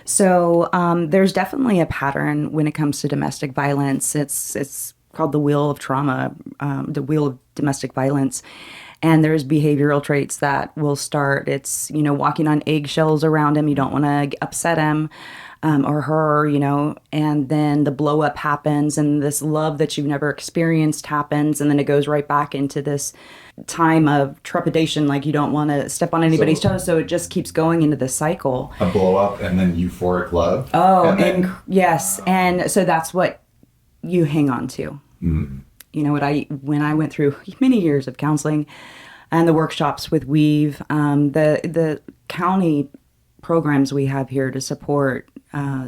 So there's definitely a pattern when it comes to domestic violence. It's called the wheel of trauma, the wheel of domestic violence. And there's behavioral traits that will start. It's, walking on eggshells around him. You don't want to upset him or her, and then the blow up happens and this love that you've never experienced happens. And then it goes right back into this time of trepidation, like you don't want to step on anybody's toes. So it just keeps going into this cycle. A blow up and then euphoric love. Oh, and yes. And so that's what you hang on to. Mm. When I went through many years of counseling and the workshops with Weave, the county programs we have here to support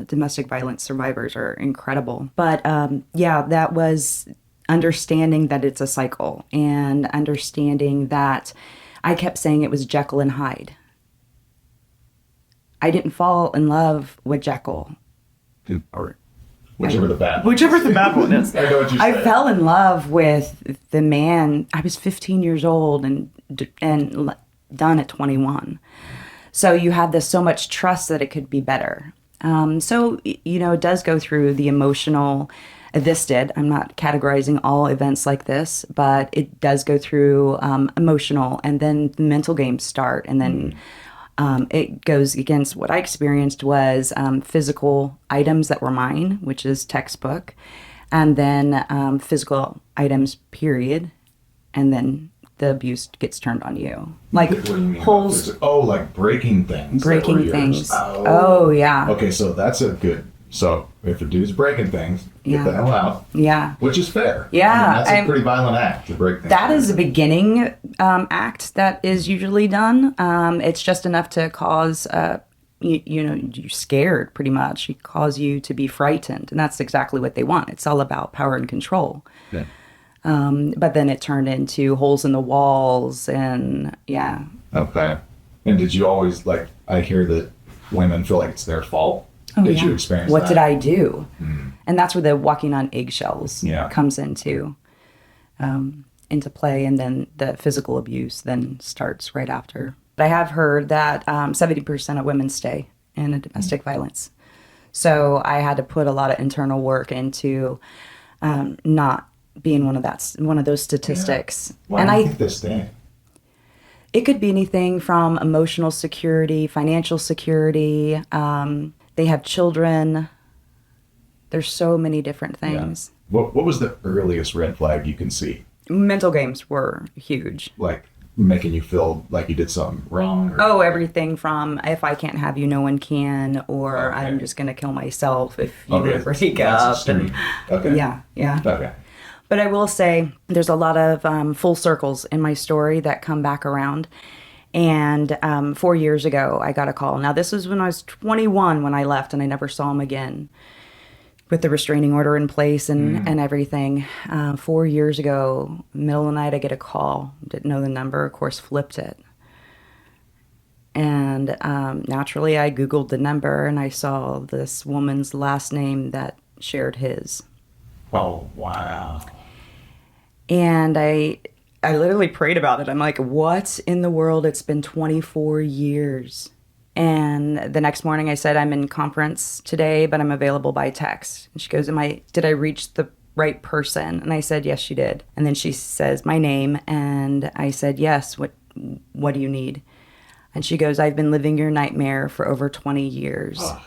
domestic violence survivors are incredible. But that was understanding that it's a cycle and understanding that I kept saying it was Jekyll and Hyde. I didn't fall in love with Jekyll. Or whichever the bad one is. I know what you're saying. I fell in love with the man. I was 15 years old and done at 21. So you have this so much trust that it could be better. It does go through the emotional. This did. I'm not categorizing all events like this, but it does go through emotional, and then the mental games start, and then it goes against what I experienced was physical items that were mine, which is textbook, and then physical items, period, and then the abuse gets turned on you. Like holes. Like breaking things. Breaking things. Oh, yeah. Okay, so that's a good. So if a dude's breaking things, get the hell out. Yeah. Which is fair. Yeah. That's a pretty violent act to break things. That is the beginning act that is usually done. It's just enough to cause, you're scared pretty much. It cause you to be frightened. And that's exactly what they want. It's all about power and control. Yeah. But then it turned into holes in the walls and yeah. Okay. And did you always, I hear that women feel like it's their fault. Oh, did you experience what that? did I do? And that's where the walking on eggshells comes into play, and then the physical abuse then starts right after. But I have heard that 70% of women stay in a domestic violence. So I had to put a lot of internal work into not being one of those statistics. Yeah. Why do you think they stay? It could be anything from emotional security, financial security. They have children. There's so many different things. Yeah. What was the earliest red flag you can see? Mental games were huge. Like making you feel like you did something wrong? Or... everything from if I can't have you, no one can, or I'm just going to kill myself if you break up. Okay. Yeah. Okay. But I will say there's a lot of full circles in my story that come back around. And 4 years ago, I got a call. Now, this was when I was 21 when I left, and I never saw him again with the restraining order in place and everything. 4 years ago, middle of the night, I get a call. Didn't know the number, of course, flipped it. And naturally, I Googled the number, and I saw this woman's last name that shared his. Oh, wow. And I literally prayed about it. I'm like, what in the world? It's been 24 years. And the next morning I said, I'm in conference today, but I'm available by text. And she goes, did I reach the right person? And I said, yes, you did. And then she says my name. And I said, yes, what do you need? And she goes, I've been living your nightmare for over 20 years. Oh.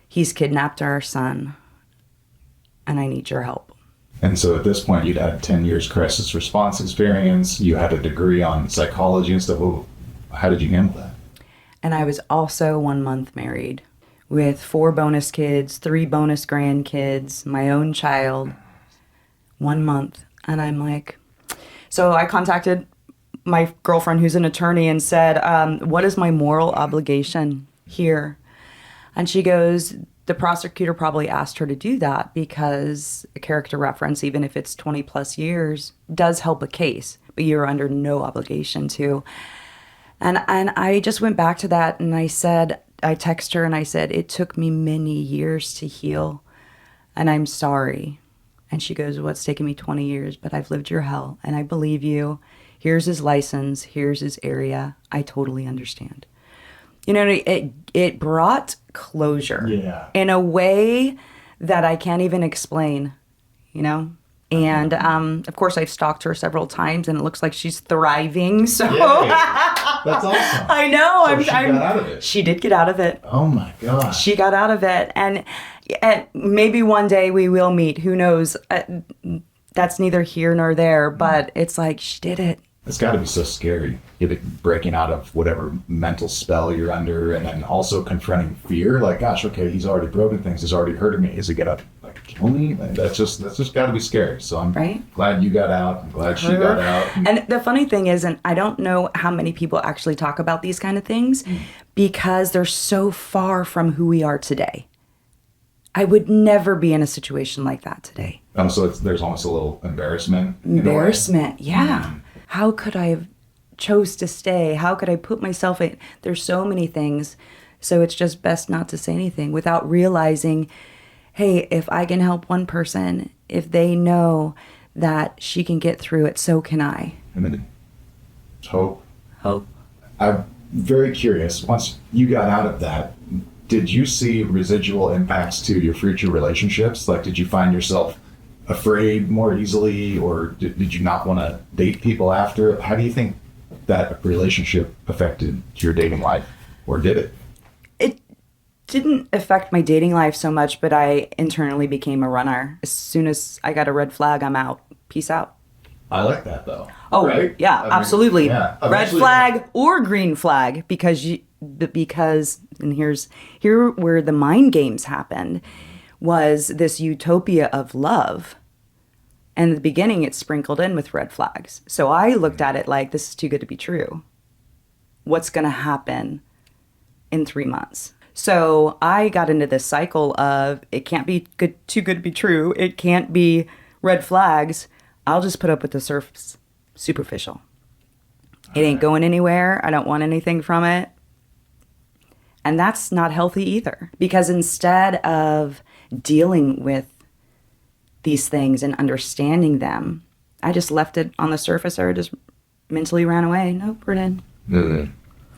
He's kidnapped our son, and I need your help. And so at this point, you'd had 10 years crisis response experience. You had a degree on psychology and stuff. Well, how did you handle that? And I was also 1 month married with 4 bonus kids, 3 bonus grandkids, my own child, 1 month. And I'm like, so I contacted my girlfriend who's an attorney and said, what is my moral obligation here? And she goes, the prosecutor probably asked her to do that because a character reference, even if it's 20 plus years, does help a case, but you're under no obligation to. And I just went back to that and I texted her and I said, it took me many years to heal and I'm sorry. And she goes, well, it's taken me 20 years, but I've lived your hell and I believe you. Here's his license. Here's his area. I totally understand. You know, it brought closure Yeah. in a way that I can't even explain, you know? And of course, I've stalked her several times, and it looks like she's thriving. So Yay. That's awesome. I know. So she got out of it. She did get out of it. Oh my gosh. She got out of it, and maybe one day we will meet. Who knows? That's neither here nor there. But it's like she did it. It's got to be so scary. You're breaking out of whatever mental spell you're under, and then also confronting fear. Like, gosh, okay, he's already broken things. He's already hurted me. Is he gonna kill me? Like, that's just got to be scary. So I'm glad you got out. I'm glad she got out. And the funny thing is, and I don't know how many people actually talk about these kind of things because they're so far from who we are today. I would never be in a situation like that today. So there's almost a little embarrassment. Embarrassment, yeah. How could I have chose to stay? How could I put myself in? There's so many things. So it's just best not to say anything without realizing, hey, if I can help one person, if they know that she can get through it, so can I. And then hope. Hope. I'm very curious. Once you got out of that, did you see residual impacts to your future relationships? Like, did you find yourself afraid more easily, or did you not want to date people after? How do you think that relationship affected your dating life, or did it? It didn't affect my dating life so much, but I internally became a runner. As soon as I got a red flag, I'm out. Peace out. I like that though. Oh, right? yeah, I mean, absolutely. Yeah, red flag or green flag, because and here where the mind games happened was this utopia of love. And in the beginning, it's sprinkled in with red flags. So I looked at it like, this is too good to be true. What's going to happen in 3 months? So I got into this cycle of, it can't be too good to be true. It can't be red flags. I'll just put up with the surface, superficial. It ain't going anywhere. I don't want anything from it. And that's not healthy either. Because instead of dealing with these things and understanding them, I just left it on the surface, or just mentally ran away. Nope, we're in. Mm-hmm.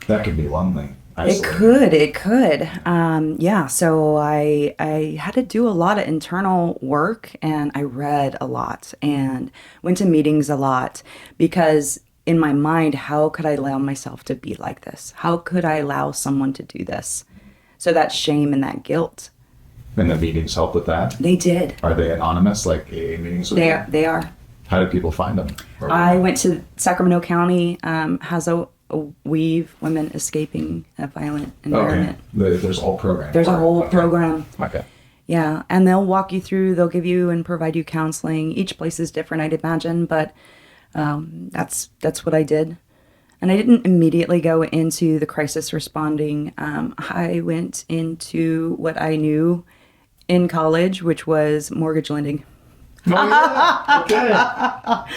That could be lonely. It could. Yeah, so I had to do a lot of internal work, and I read a lot and went to meetings a lot, because in my mind, how could I allow myself to be like this? How could I allow someone to do this? So that shame and that guilt. And the meetings help with that? They did. Are they anonymous, like AA meetings? They are. How do people find them? I went to Sacramento County, has a Weave, Women Escaping a Violent Environment. Okay. There's a whole program. There's a whole program. Okay. Yeah, and they'll walk you through, they'll give you and provide you counseling. Each place is different, I'd imagine, but that's what I did. And I didn't immediately go into the crisis responding. I went into what I knew in college, which was mortgage lending. Oh, yeah. Okay.